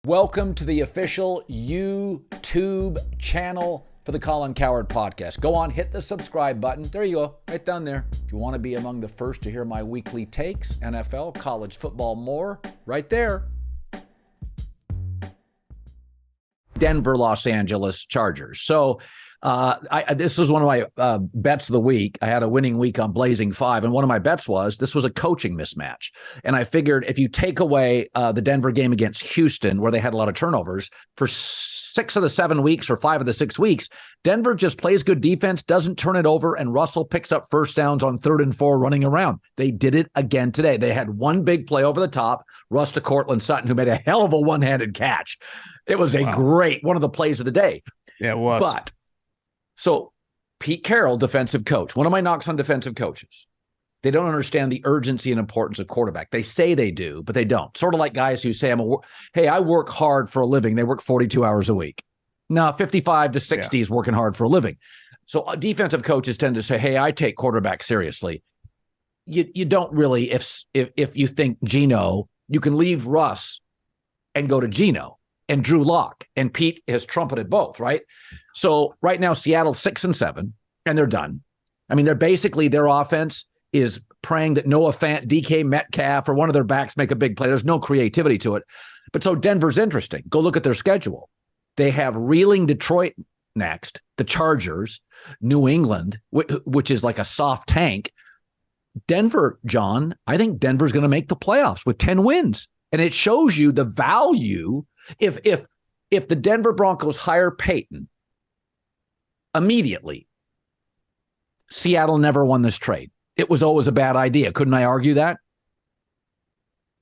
Welcome to the official YouTube channel for the Colin Cowherd podcast. Go on, hit the subscribe button. There you go, right down there. If you want to be among the first to hear my weekly takes, NFL, college football, more, right there. Denver, Los Angeles Chargers. So this was one of my bets of the week. I had a winning week on Blazing 5, and one of my bets was this was a coaching mismatch. And I figured if you take away the Denver game against Houston, where they had a lot of turnovers, for 6 of the 7 weeks or 5 of the 6 weeks, Denver just plays good defense, doesn't turn it over, and Russell picks up first downs on 3rd and 4 running around. They did it again today. They had one big play over the top, Russ to Cortland Sutton, who made a hell of a one-handed catch. It was a great one of the plays of the day. Yeah, it was. But so Pete Carroll, defensive coach, one of my knocks on defensive coaches, they don't understand the urgency and importance of quarterback. They say they do, but they don't. Sort of like guys who say, hey, I work hard for a living. They work 42 hours a week. No, 55 to 60 is working hard for a living. So defensive coaches tend to say, hey, I take quarterback seriously. You don't really, if you think Geno, you can leave Russ and go to Geno and Drew Lock, and Pete has trumpeted both, right? So right now, Seattle's 6-7, and they're done. I mean, they're basically, their offense is praying that Noah Fant, DK Metcalf, or one of their backs make a big play. There's no creativity to it. But so Denver's interesting. Go look at their schedule. They have reeling Detroit next, the Chargers, New England, which is like a soft tank. Denver, John, I think Denver's going to make the playoffs with 10 wins. And it shows you the value. If the Denver Broncos hire Payton immediately, Seattle never won this trade. It was always a bad idea. Couldn't I argue that?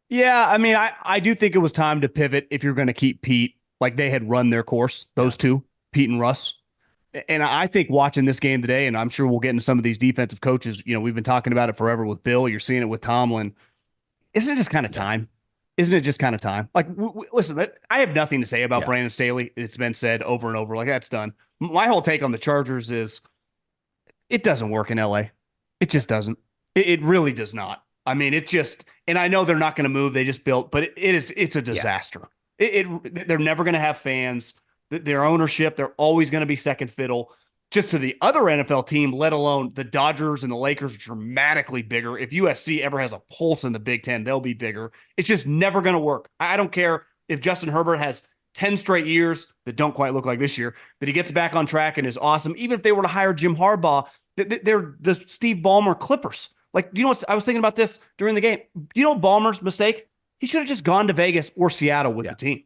Yeah, I mean, I do think it was time to pivot if you're going to keep Pete. Like they had run their course, those two, Pete and Russ. And I think watching this game today, and I'm sure we'll get into some of these defensive coaches, we've been talking about it forever with Bill. You're seeing it with Tomlin. Isn't it just kind of time? Isn't it just kind of time? Like, listen, I have nothing to say about Brandon Staley. It's been said over and over. Like, that's done. My whole take on the Chargers is it doesn't work in LA. It just doesn't. It really does not. I mean, it just, and I know they're not going to move. They just built, but it's a disaster. They're never going to have fans. Their ownership, they're always going to be second fiddle. Just to the other NFL team, let alone the Dodgers and the Lakers, are dramatically bigger. If USC ever has a pulse in the Big Ten, they'll be bigger. It's just never going to work. I don't care if Justin Herbert has 10 straight years that don't quite look like this year, that he gets back on track and is awesome. Even if they were to hire Jim Harbaugh, they're the Steve Ballmer Clippers. Like, you know what? I was thinking about this during the game. You know Ballmer's mistake? He should have just gone to Vegas or Seattle with the team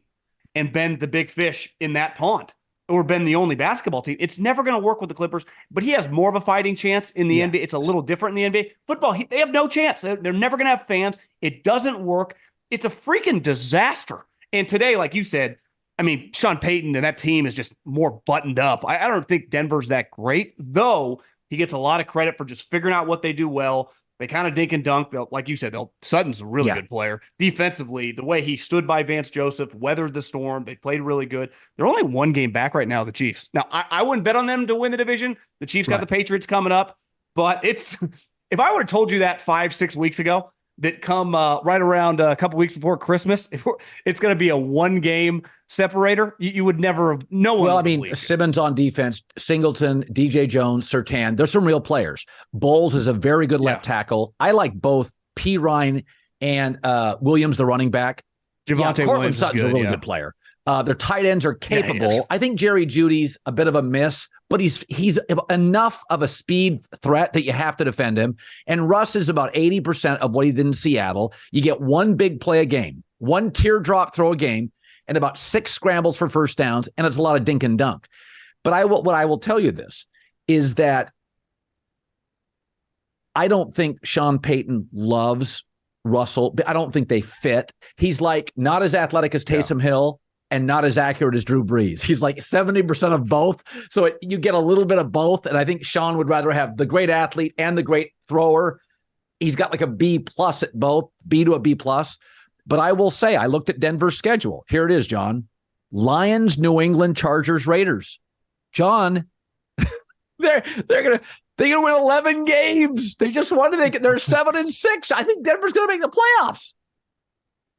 and been the big fish in that pond, or been the only basketball team. It's never going to work with the Clippers, but he has more of a fighting chance in the NBA. It's a little different in the NBA. Football, they have no chance. They're never going to have fans. It doesn't work. It's a freaking disaster. And today, like you said, I mean, Sean Payton and that team is just more buttoned up. I don't think Denver's that great, though he gets a lot of credit for just figuring out what they do well. They kind of dink and dunk. Like you said, Sutton's a really good player. Defensively, the way he stood by Vance Joseph, weathered the storm. They played really good. They're only one game back right now, the Chiefs. Now, I wouldn't bet on them to win the division. The Chiefs got the Patriots coming up. But if I would have told you that 5-6 weeks ago, that come right around a couple weeks before Christmas, it's going to be a one-game separator, you would never have known. Well, I mean, Simmons on defense, Singleton, DJ Jones, Surtain, there's some real players. Bowles is a very good left tackle. I like both P. Ryan and Williams, the running back. Javonte Williams Sutton's a really good player. Their tight ends are capable. I think Jerry Jeudy's a bit of a miss, but he's enough of a speed threat that you have to defend him. And Russ is about 80% of what he did in Seattle. You get one big play a game, one teardrop throw a game, and about 6 scrambles for first downs, and it's a lot of dink and dunk. But what I will tell you this is that I don't think Sean Payton loves Russell. I don't think they fit. He's like not as athletic as Taysom Hill and not as accurate as Drew Brees. He's like 70% of both. So you get a little bit of both. And I think Sean would rather have the great athlete and the great thrower. He's got like a B plus at both, B to a B plus. But I will say, I looked at Denver's schedule. Here it is, John. Lions, New England, Chargers, Raiders. John, they're gonna win 11 games. They just won. They're 7-6. I think Denver's gonna make the playoffs.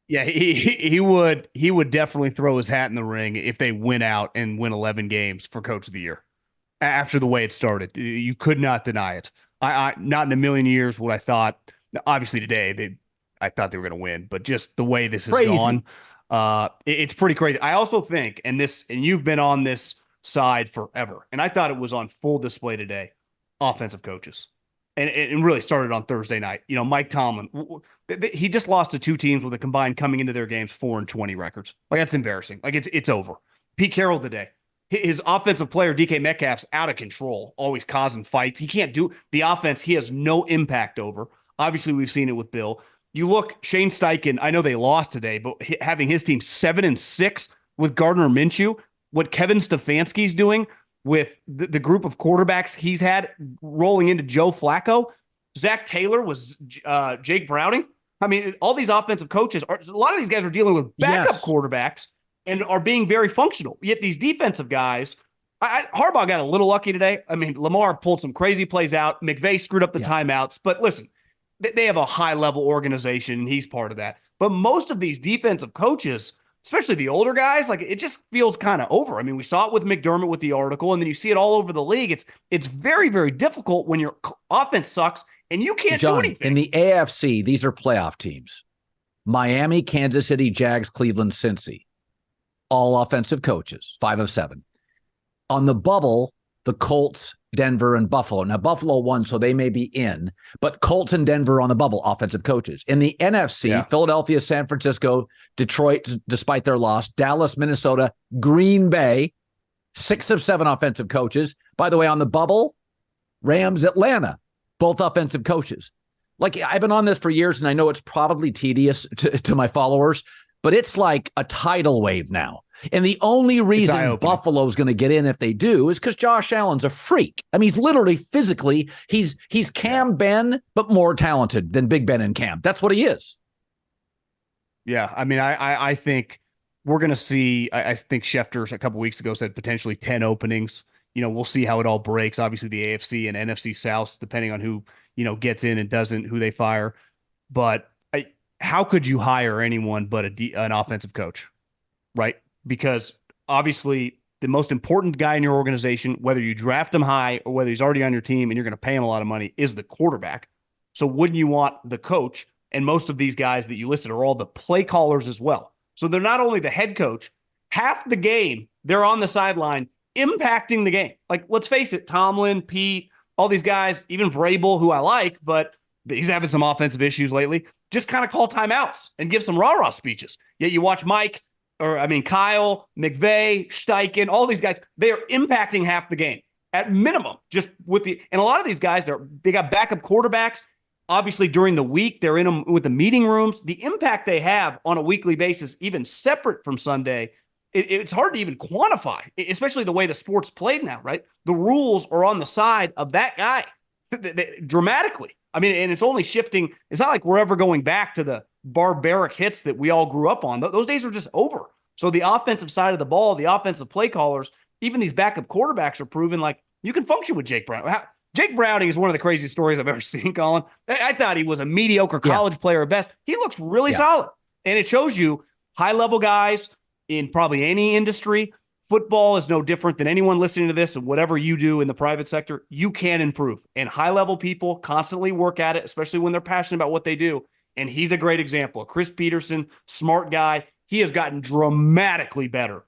Yeah, he would definitely throw his hat in the ring if they win out and win 11 games for Coach of the Year after the way it started. You could not deny it. I not in a million years would I thought. Obviously today I thought they were going to win, but just the way this has Crazy. gone, it's pretty crazy. I also think, and you've been on this side forever, and I thought it was on full display today. Offensive coaches, and it really started on Thursday night. Mike Tomlin, he just lost to two teams with a combined coming into their games 4-20 records. Like that's embarrassing. Like it's over. Pete Carroll today. His offensive player, DK Metcalf's out of control, always causing fights. He can't do the offense. He has no impact over. Obviously, we've seen it with Bill. You look, Shane Steichen, I know they lost today, but having his team 7-6 with Gardner Minshew, what Kevin Stefanski's doing with the group of quarterbacks he's had rolling into Joe Flacco, Zach Taylor was Jake Browning. I mean, all these offensive coaches, a lot of these guys are dealing with backup quarterbacks and are being very functional. Yet these defensive guys, Harbaugh got a little lucky today. I mean, Lamar pulled some crazy plays out. McVay screwed up the timeouts. But listen, they have a high-level organization, and he's part of that. But most of these defensive coaches, especially the older guys, like it just feels kind of over. I mean, we saw it with McDermott with the article, and then you see it all over the league. It's very, very difficult when your offense sucks and you can't do anything. In the AFC, these are playoff teams. Miami, Kansas City, Jags, Cleveland, Cincy. All offensive coaches, 5 of 7. On the bubble, the Colts, Denver, and Buffalo. Now, Buffalo won, so they may be in, but Colts and Denver on the bubble, offensive coaches. In the NFC, Philadelphia, San Francisco, Detroit, despite their loss, Dallas, Minnesota, Green Bay, 6 of 7 offensive coaches. By the way, on the bubble, Rams, Atlanta, both offensive coaches. Like, I've been on this for years, and I know it's probably tedious to my followers, but it's like a tidal wave now. And the only reason Buffalo's going to get in if they do is because Josh Allen's a freak. I mean, he's literally physically, he's Cam Ben, but more talented than Big Ben and Cam. That's what he is. Yeah, I mean, I think we're going to see, I think Schefter a couple weeks ago said potentially 10 openings. We'll see how it all breaks. Obviously, the AFC and NFC South, depending on who, gets in and doesn't, who they fire. But how could you hire anyone but an offensive coach, right? Because obviously the most important guy in your organization, whether you draft him high or whether he's already on your team and you're going to pay him a lot of money, is the quarterback. So wouldn't you want the coach? And most of these guys that you listed are all the play callers as well. So they're not only the head coach, half the game they're on the sideline impacting the game. Like, let's face it, Tomlin, Pete, all these guys, even Vrabel, who I like, but he's having some offensive issues lately, just kind of call timeouts and give some rah-rah speeches. Yet you watch Kyle, McVay, Steichen, all these guys, they are impacting half the game at minimum. Just and a lot of these guys, they got backup quarterbacks. Obviously, during the week, they're in them with the meeting rooms. The impact they have on a weekly basis, even separate from Sunday, it's hard to even quantify, especially the way the sport's played now, right? The rules are on the side of that guy dramatically. I mean, and it's only shifting. It's not like we're ever going back to the barbaric hits that we all grew up on. Those days are just over. So the offensive side of the ball, the offensive play callers, even these backup quarterbacks are proven like you can function with Jake Browning. Jake Browning is one of the craziest stories I've ever seen, Colin. I thought he was a mediocre college player at best. He looks really solid. And it shows you high-level guys in probably any industry. Football is no different than anyone listening to this, and whatever you do in the private sector, you can improve. And high-level people constantly work at it, especially when they're passionate about what they do. And he's a great example. Chris Peterson, smart guy. He has gotten dramatically better